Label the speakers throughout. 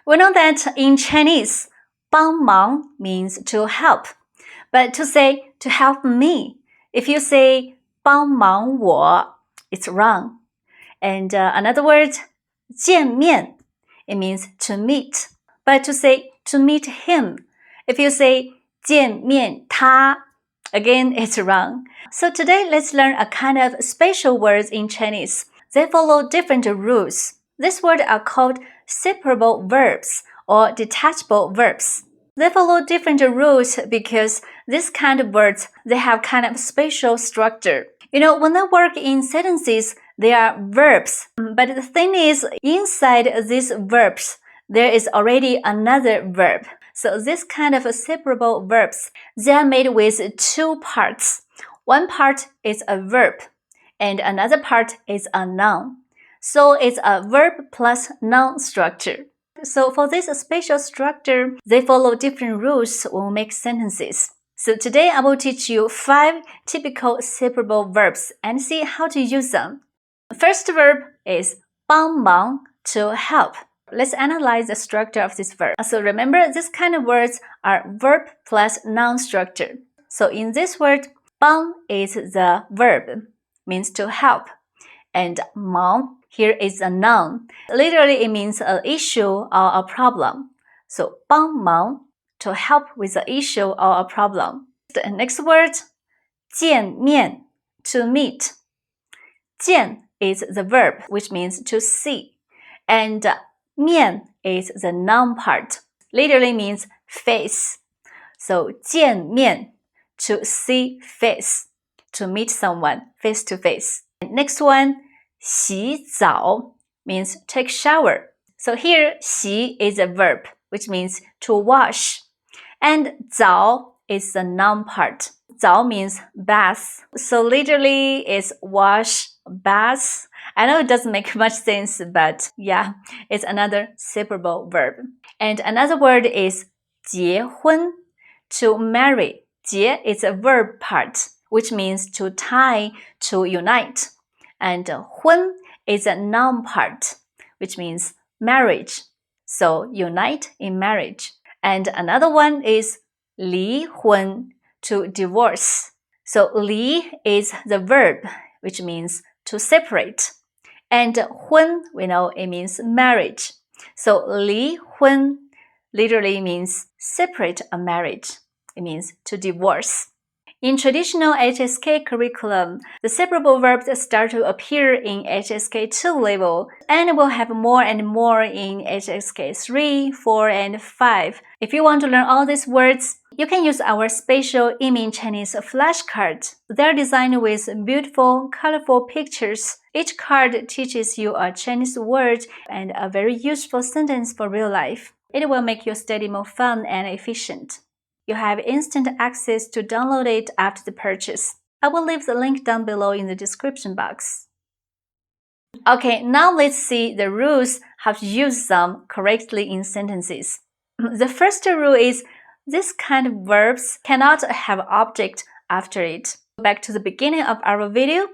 Speaker 1: We know that in Chinese, 帮忙 means to help. But to say to help me, if you say 帮忙我, it's wrong. And another word, 见面, it means to meet. But to say to meet him, if you say 见面他, again, it's wrong. So today, let's learn a kind of special words in Chinese. They follow different rules. These words are called separable verbs or detachable verbs. They follow different rules because this kind of words, they have kind of special structure. You know, when they work in sentences, they are verbs. But the thing is, inside these verbs, there is already another verb. So this kind of separable verbs, they are made with two parts. One part is a verb, and another part is a noun. So it's a verb plus noun structure. So for this special structure, they follow different rules when we make sentences. So today I will teach you 5 typical separable verbs and see how to use them. First verb is 帮忙, to help. Let's analyze the structure of this verb. So remember, this kind of words are verb plus noun structure. So in this word, 帮 is the verb, means to help. And 忙 here is a noun. Literally, it means an issue or a problem. So 帮忙, to help with the issue or a problem. The next word, 见面, to meet. 见 is the verb, which means to see. And 面 is the noun part. Literally means face. So 见面, to see face, to meet someone face to face. Next one, 洗澡 means take shower. So here, 洗 is a verb, which means to wash. And 澡 is the noun part. 澡 means bath. So literally, it's wash, bath. I know it doesn't make much sense, but yeah, it's another separable verb. And another word is 结婚, to marry. 结 is a verb part, which means to tie, to unite. And 婚 is a noun part, which means marriage. So unite in marriage. And another one is 离婚, to divorce. So 离 is the verb, which means to separate. And 婚, we know it means marriage. So 离婚 literally means separate a marriage. It means to divorce. In traditional HSK curriculum, the separable verbs start to appear in HSK 2 level and will have more and more in HSK 3, 4, and 5. If you want to learn all these words, you can use our special Yimin Chinese flashcards. They're designed with beautiful, colorful pictures. Each card teaches you a Chinese word and a very useful sentence for real life. It will make your study more fun and efficient. You have instant access to download it after the purchase. I will leave the link down below in the description box. Okay, now let's see the rules how to use them correctly in sentences. The first rule is this kind of verbs cannot have object after it. Back to the beginning of our video,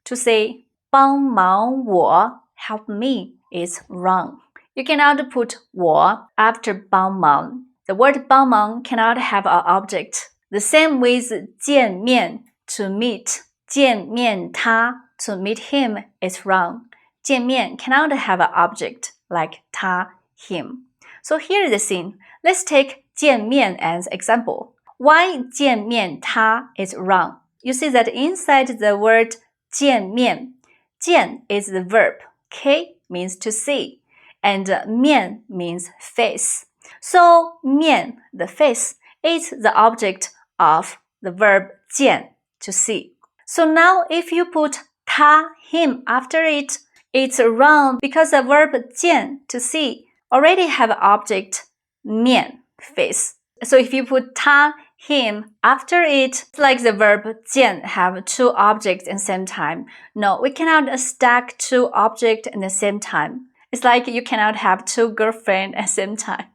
Speaker 1: to say 帮忙我, help me, is wrong. You cannot put 我 after 帮忙. The word 帮忙 cannot have an object. The same with 见面, to meet. 见面他, to meet him, is wrong. 见面 cannot have an object like 他, him. So here is the scene. Let's take 见面 as example. Why 见面他 is wrong? You see that inside the word 见面, 见 is the verb. K means to see. And 面 means face. So 面, the face, is the object of the verb 见, to see. So now if you put 他, him after it, it's wrong because the verb 见, to see, already have an object 面, face. So if you put 他, him after it, it's like the verb 见 have two objects at the same time. No, we cannot stack two objects at the same time. It's like you cannot have two girlfriends at the same time.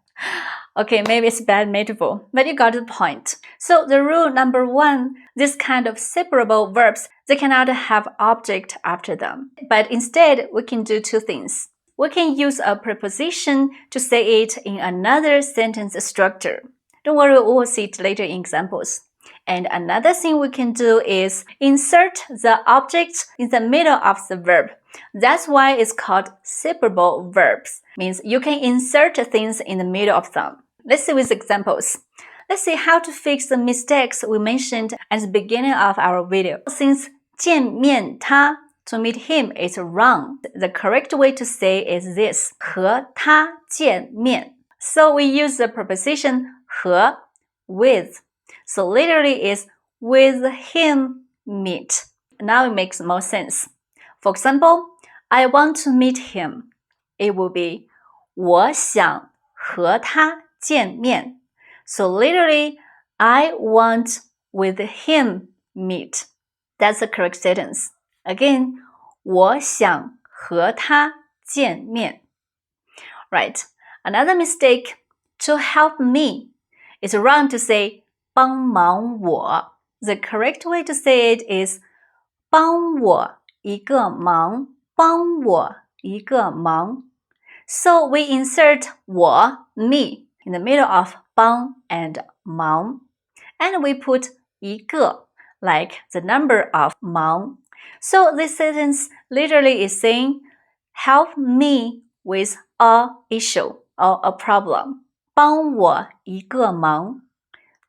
Speaker 1: Okay, maybe it's a bad metaphor, but you got the point. So the rule number 1, this kind of separable verbs, they cannot have object after them. But instead, we can do two things. we can use a preposition to say it in another sentence structure. Don't worry, we will see it later in examples. And another thing we can do is insert the object in the middle of the verb. That's why it's called separable verbs. Means you can insert things in the middle of them. Let's see with examples. Let's see how to fix the mistakes we mentioned at the beginning of our video. Since 见面他 to meet him is wrong, the correct way to say is this, 和他见面. So we use the preposition 和 with. So literally is with him meet. Now it makes more sense. For example, I want to meet him. It will be 我想和他见面. So literally, I want with him meet. That's the correct sentence. Again, 我想和他见面. Right. Another mistake, to help me. It's wrong to say 帮忙我. The correct way to say it is 帮我一个忙, 帮我一个忙. So we insert 我, me, in the middle of 帮 and 忙. And we put 一个, like the number of 忙. So this sentence literally is saying, help me with a issue or a problem. 帮我一个忙.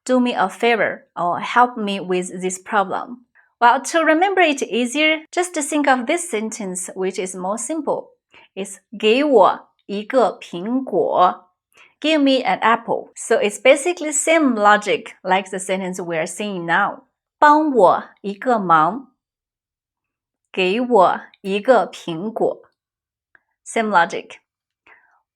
Speaker 1: Do me a favor or help me with this problem. Well, to remember it easier, just think of this sentence, which is more simple. It's 给我一个苹果. Give me an apple. So it's basically same logic like the sentence we are seeing now. 帮我一个忙. 给我一个苹果. Same logic.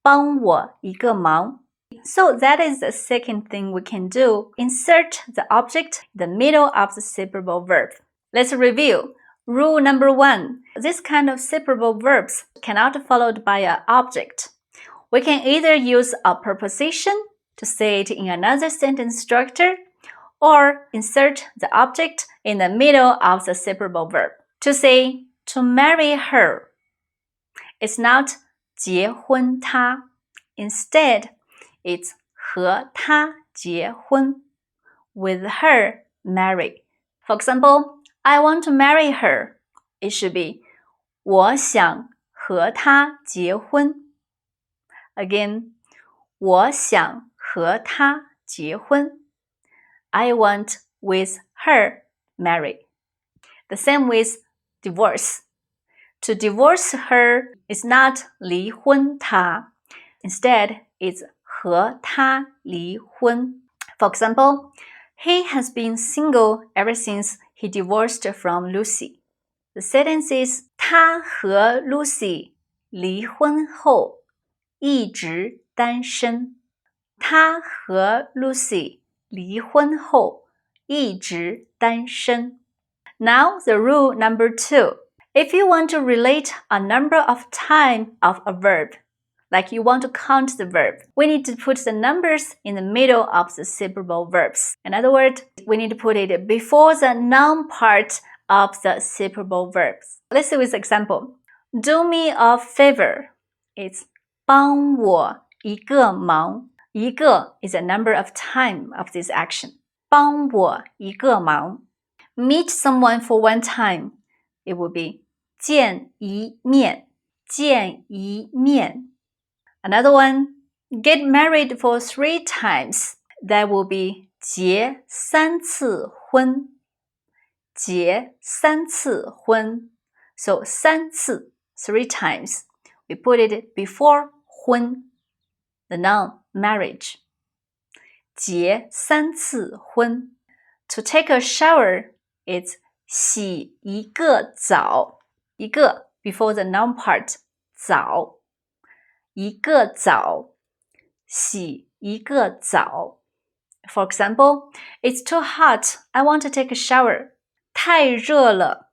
Speaker 1: 帮我一个忙. So that is the second thing we can do. Insert the object in the middle of the separable verb. Let's review. Rule number 1. This kind of separable verbs cannot be followed by an object. We can either use a preposition to say it in another sentence structure or insert the object in the middle of the separable verb. To say to marry her, it's not 结婚他. Instead, it's 和他结婚. With her, marry. For example, I want to marry her. It should be 我想和她结婚. Again, 我想和她结婚. I want with her marry. The same with divorce. To divorce her is not 离婚她. Instead, it's 和她离婚. For example, he has been single ever since he divorced from Lucy. The sentence is 他和 Lucy 离婚后一直单身. 他和 Lucy 离婚后一直单身. Now the rule number 2. If you want to relate a number of times of a verb, like you want to count the verb, we need to put the numbers in the middle of the separable verbs. In other words, we need to put it before the noun part of the separable verbs. Let's see with example. Do me a favor. It's 帮我一个忙. 一个 is a number of time of this action. 帮我一个忙. Meet someone for one time. It will be 见一面. 见一面. Another one, get married for 3 times. That will be 结3次婚. 结3次婚. So 3次, 3 times. We put it before 婚, the noun marriage. 结3次婚. To take a shower, it's 洗一个澡. 一个 before the noun part, 澡. 一个澡. 洗一个澡. For example, it's too hot. I want to take a shower. 太热了.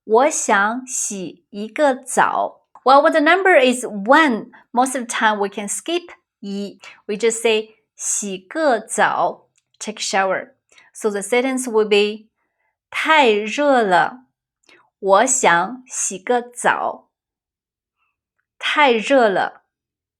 Speaker 1: 我想洗一个澡. Well, when the number is 1, most of the time we can skip 一. We just say 洗个澡, take a shower. So the sentence will be 太热了. 我想洗个澡.太热了，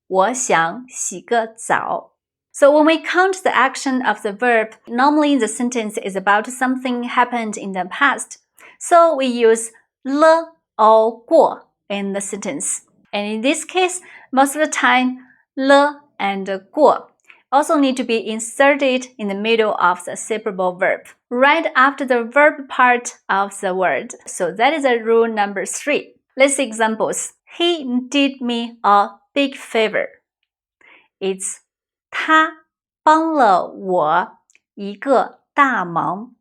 Speaker 1: 我想洗个澡。So when we count the action of the verb, normally the sentence is about something happened in the past. So we use 了 or 过 in the sentence. And in this case, most of the time, 了 and 过 also need to be inserted in the middle of the separable verb, right after the verb part of the word. So that is rule number 3. Let's see examples. He did me a big favor. It's 他帮了我一个大忙.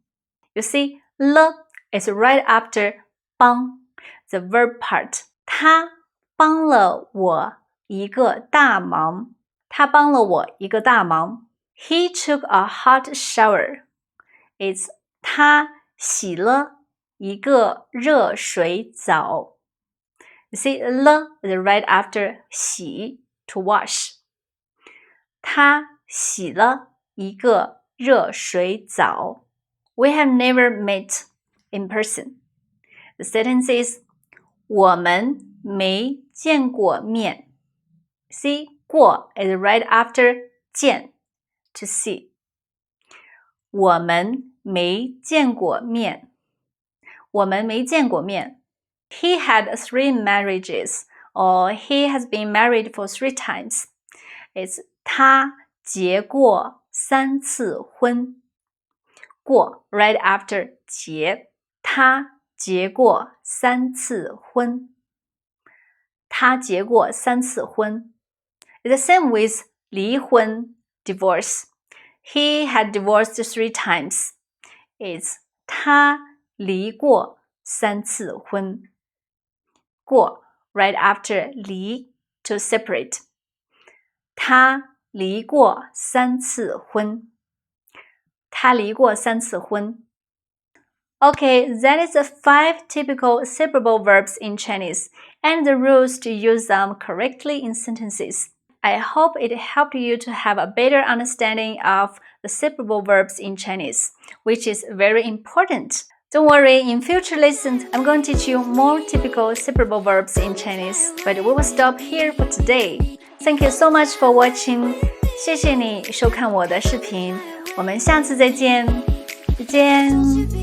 Speaker 1: You see, 了 is right after 帮, the verb part. 他帮了我一个大忙. 他帮了我一个大忙. He took a hot shower. It's 他洗了一个热水澡. You see, 了 is right after 洗 to wash. 他洗了一个热水澡. We have never met in person. The sentence is 我们没见过面. See, 过 is right after 见 to see. 我们没见过面. 我们没见过面. He had 3 marriages, or he has been married for 3 times. It's 他结过3次婚. 过 right after 结. 他结过3次婚. 他结过3次婚. It's the same with 离婚, divorce. He had divorced 3 times. It's 他离过3次婚. 过 right after 离 to separate. 他离过3次婚. 他离过3次婚. Okay, that is the 5 typical separable verbs in Chinese and the rules to use them correctly in sentences. I hope it helped you to have a better understanding of the separable verbs in Chinese, which is very important. Don't worry, in future lessons, I'm going to teach you more typical separable verbs in Chinese, but we will stop here for today. Thank you so much for watching. 谢谢你收看我的视频，我们下次再见，再见。